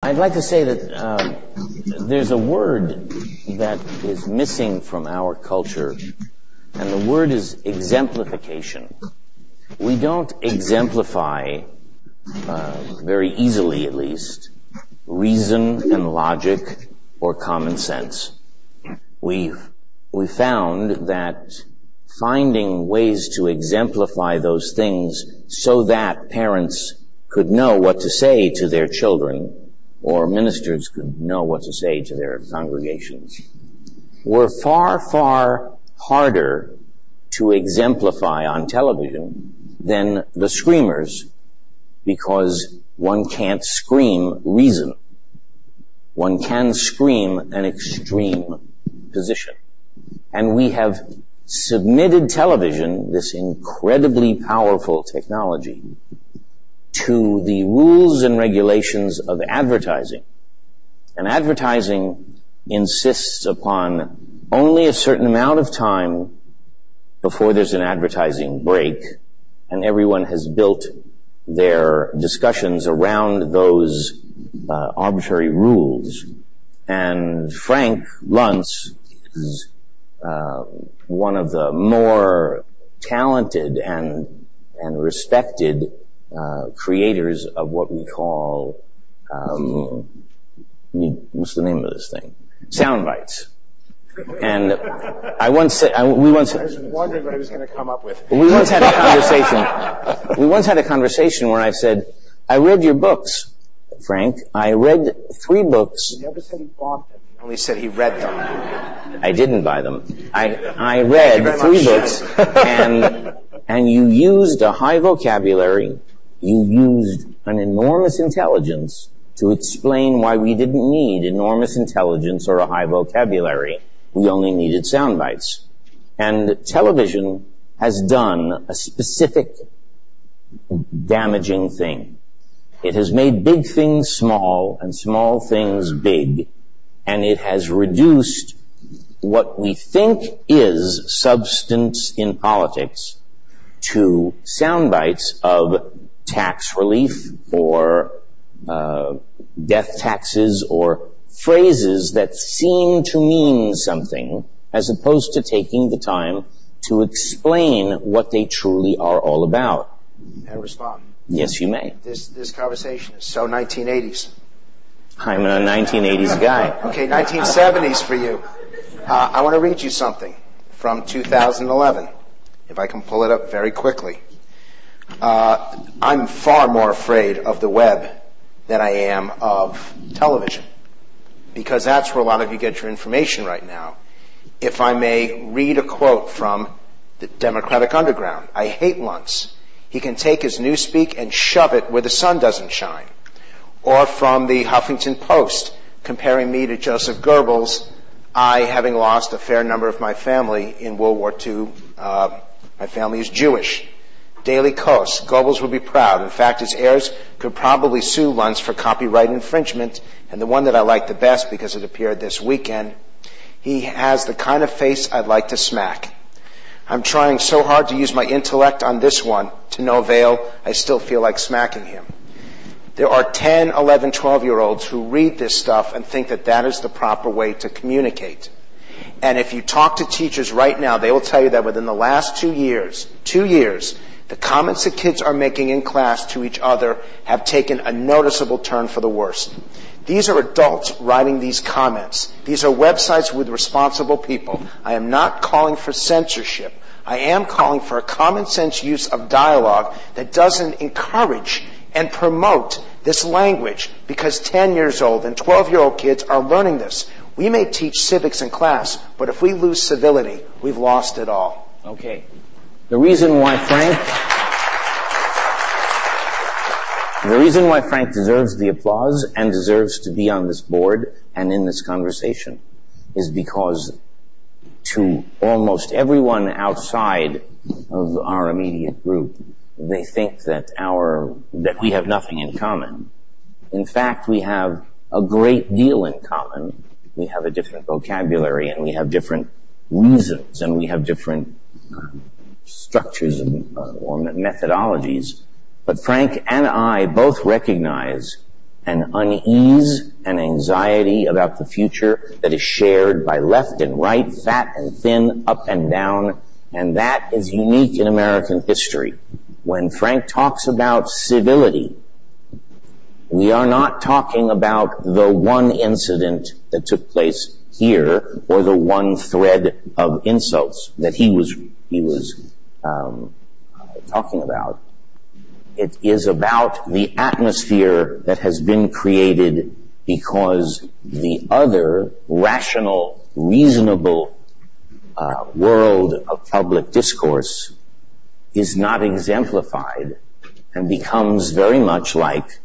I'd like to say that there's a word that is missing from our culture, and the word is exemplification. We don't exemplify, very easily at least, reason and logic or common sense. We found that finding ways to exemplify those things so that parents could know what to say to their children, or ministers could know what to say to their congregations, were far, far harder to exemplify on television than the screamers, because one can't scream reason. One can scream an extreme position. And we have submitted television, this incredibly powerful technology, to the rules and regulations of advertising. And advertising insists upon only a certain amount of time before there's an advertising break, and everyone has built their discussions around those arbitrary rules. And Frank Luntz is one of the more talented and respected creators of what we call, what's the name of this thing? Sound bites. And I was wondering what I was going to come up with. We once had a conversation where I said, I read your books, Frank. I read 3 books. He never said he bought them. He only said he read them. I didn't buy them. I read 3 books, and you used a high vocabulary. You used an enormous intelligence to explain why we didn't need enormous intelligence or a high vocabulary. We only needed sound bites. And television has done a specific damaging thing. It has made big things small and small things big, and it has reduced what we think is substance in politics to sound bites of tax relief or death taxes or phrases that seem to mean something, as opposed to taking the time to explain what they truly are all about. May I respond? Yes, you may. This conversation is so 1980s. I'm a 1980s guy. Okay, 1970s for you. I want to read you something from 2011, if I can pull it up very quickly. I'm far more afraid of the web than I am of television, because that's where a lot of you get your information right now. If I may read a quote from the Democratic Underground. I hate Luntz. He can take his newspeak and shove it where the sun doesn't shine. Or from the Huffington Post, comparing me to Joseph Goebbels, I, having lost a fair number of my family in World War II, my family is Jewish. Daily Kos, Goebbels would be proud. In fact, his heirs could probably sue Luntz for copyright infringement. And the one that I like the best, because it appeared this weekend, he has the kind of face I'd like to smack. I'm trying so hard to use my intellect on this one, to no avail. I still feel like smacking him. There are 10, 11, 12-year-olds who read this stuff and think that that is the proper way to communicate. And if you talk to teachers right now, they will tell you that within the last 2 years, the comments that kids are making in class to each other have taken a noticeable turn for the worse. These are adults writing these comments. These are websites with responsible people. I am not calling for censorship. I am calling for a common sense use of dialogue that doesn't encourage and promote this language, because 10 years old and 12-year-old kids are learning this. We may teach civics in class, but if we lose civility, we've lost it all. Okay. The reason why Frank deserves the applause and deserves to be on this board and in this conversation is because to almost everyone outside of our immediate group, they think that we have nothing in common. In fact, we have a great deal in common. We have a different vocabulary, and we have different reasons, and we have different structures or methodologies. But Frank and I both recognize, an unease and anxiety about the future that is shared by left and right, fat and thin, up and down, and that is unique in American history. When Frank talks about civility, we are not talking about the one incident that took place here or the one thread of insults that he was talking about. It is about the atmosphere that has been created because the other rational, reasonable world of public discourse is not exemplified and becomes very much like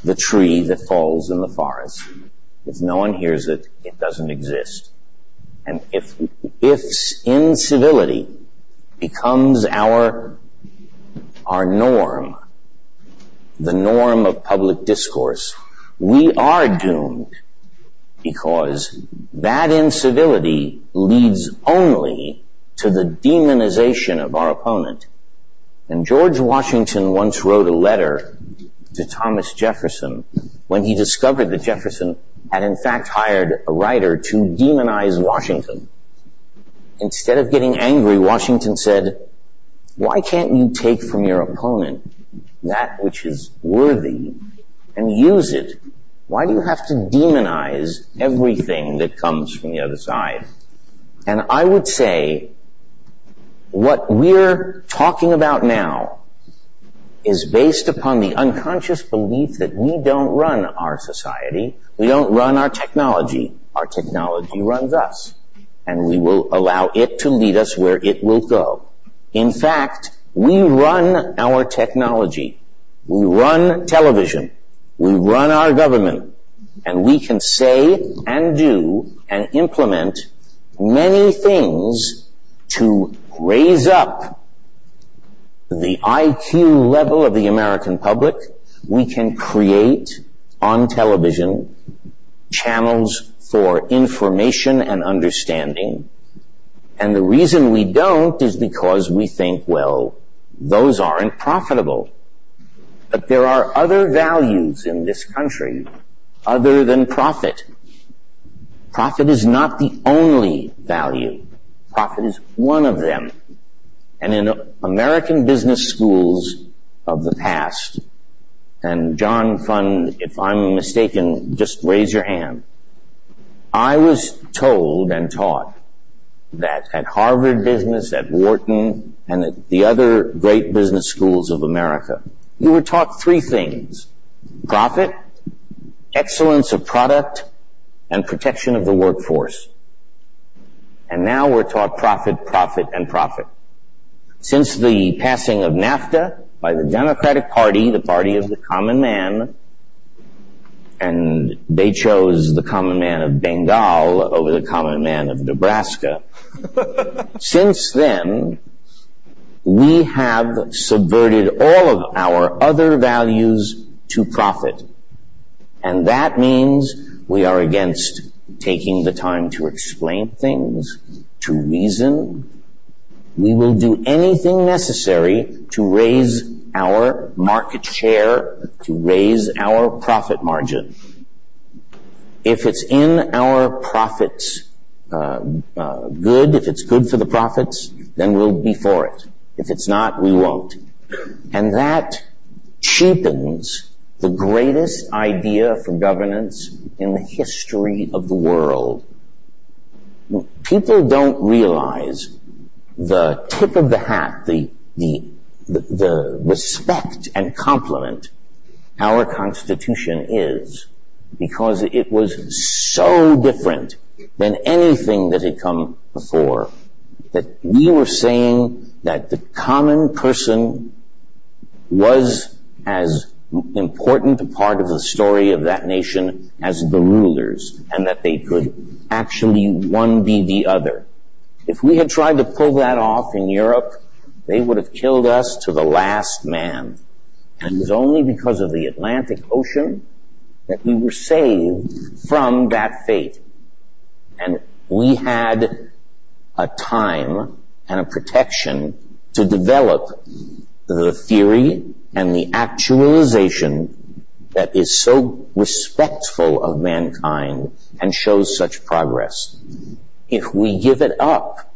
the tree that falls in the forest. If no one hears it, it doesn't exist. And if incivility becomes our norm, the norm of public discourse, we are doomed, because that incivility leads only to the demonization of our opponent. And George Washington once wrote a letter to Thomas Jefferson when he discovered that Jefferson had in fact hired a writer to demonize Washington. Instead of getting angry, Washington said, "Why can't you take from your opponent that which is worthy and use it? Why do you have to demonize everything that comes from the other side?" And I would say what we're talking about now is based upon the unconscious belief that we don't run our society, we don't run our technology runs us, and we will allow it to lead us where it will go. In fact, we run our technology, we run television, we run our government, and we can say and do and implement many things to raise up the IQ level of the American public. We can create on television channels for information and understanding. And the reason we don't is because we think, well, those aren't profitable. But there are other values in this country other than profit. Profit is not the only value. Profit is one of them. And in American business schools of the past, and John Fund, if I'm mistaken, just raise your hand. I was told and taught that at Harvard Business, at Wharton, and at the other great business schools of America, you were taught three things: profit, excellence of product, and protection of the workforce. And now we're taught profit, profit, and profit. Since the passing of NAFTA by the Democratic Party, the party of the common man, and they chose the common man of Bengal over the common man of Nebraska, since then, we have subverted all of our other values to profit. And that means we are against taking the time to explain things, to reason. We will do anything necessary to raise our market share, to raise our profit margin. If it's in our profits good, if it's good for the profits, then we'll be for it. If it's not, we won't. And that cheapens the greatest idea for governance in the history of the world. People don't realize the tip of the hat, the respect and compliment our Constitution is, because it was so different than anything that had come before, that we were saying that the common person was as important a part of the story of that nation as the rulers, and that they could actually one be the other. If we had tried to pull that off in Europe, they would have killed us to the last man. And it was only because of the Atlantic Ocean that we were saved from that fate. And we had a time and a protection to develop the theory and the actualization that is so respectful of mankind and shows such progress. If we give it up,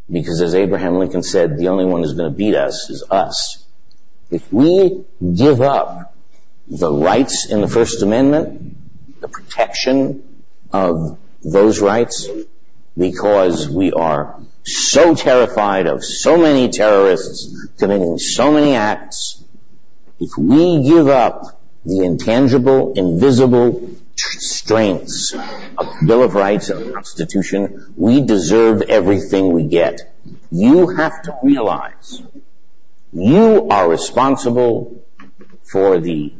because as Abraham Lincoln said, the only one who's going to beat us is us. If we give up the rights in the First Amendment, the protection of those rights, because we are so terrified of so many terrorists committing so many acts, if we give up the intangible, invisible strengths of the Bill of Rights and the Constitution, we deserve everything we get. You have to realize you are responsible for the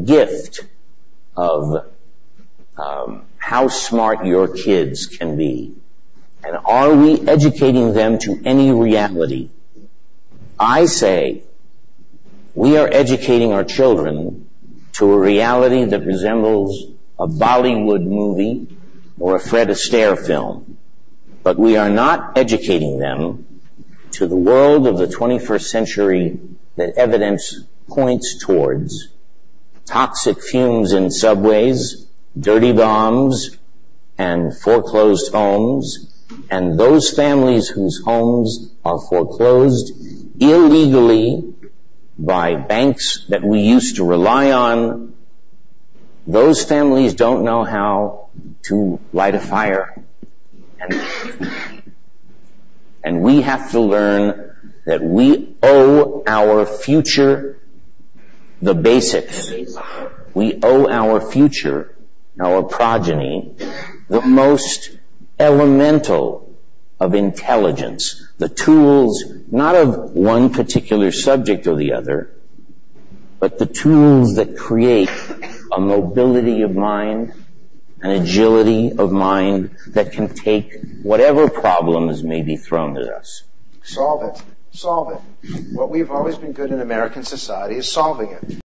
gift of how smart your kids can be. And are we educating them to any reality? I say we are educating our children to a reality that resembles a Bollywood movie or a Fred Astaire film. But we are not educating them to the world of the 21st century that evidence points towards. Toxic fumes in subways, dirty bombs, and foreclosed homes, and those families whose homes are foreclosed illegally by banks that we used to rely on. Those families don't know how to light a fire. And we have to learn that we owe our future the basics. We owe our future, our progeny, the most elemental of intelligence, the tools not of one particular subject or the other, but the tools that create a mobility of mind, an agility of mind that can take whatever problems may be thrown at us. Solve it. Solve it. What we've always been good in American society is solving it.